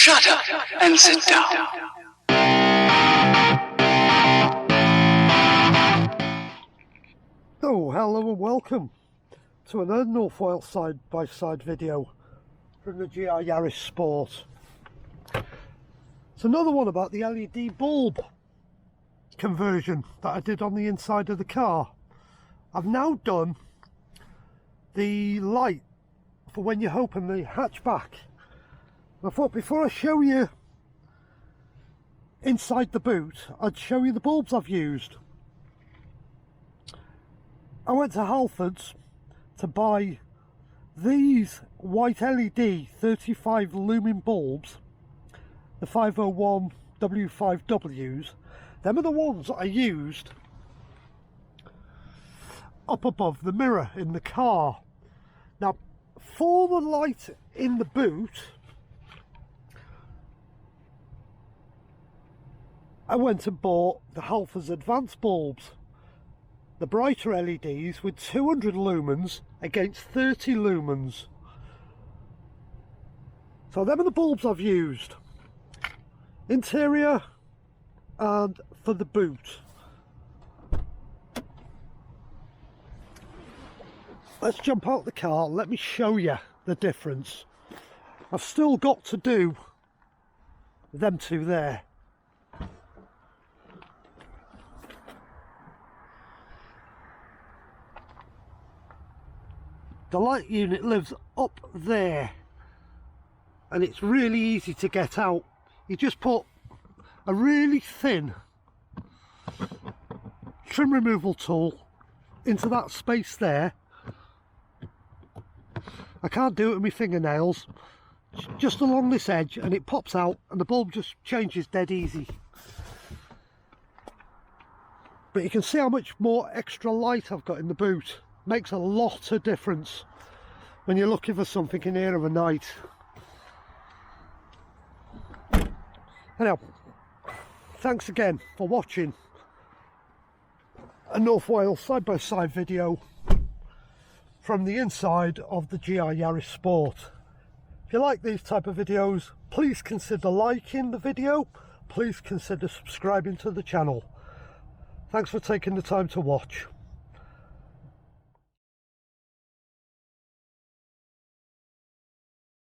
Shut up and sit down. Oh, hello and welcome to another North Wales side-by-side video from the GR Yaris Sport. It's another one about the LED bulb conversion that I did on the inside of the car. I've now done the light for when you open the hatchback. I thought before I show you inside the boot, I'd show you the bulbs I've used. I went to Halfords to buy these white LED 35 lumen bulbs, the 501 W5Ws. Them are the ones that I used up above the mirror in the car. Now, for the light in the boot, I went and bought the Halfords advanced bulbs, the brighter LEDs with 200 lumens against 30 lumens. So them are the bulbs I've used, interior and for the boot. Let's jump out the car, let me show you the difference. I've still got to do them two there. The light unit lives up there and it's really easy to get out. You just put a really thin trim removal tool into that space there. I can't do it with my fingernails, just along this edge, and it pops out and the bulb just changes dead easy. But you can see how much more extra light I've got in the boot. Makes a lot of difference when you're looking for something in here of a night. Anyhow, thanks again for watching a North Wales side-by-side video from the inside of the GR Yaris Sport. If you like these type of videos, please consider liking the video, please consider subscribing to the channel. Thanks for taking the time to watch.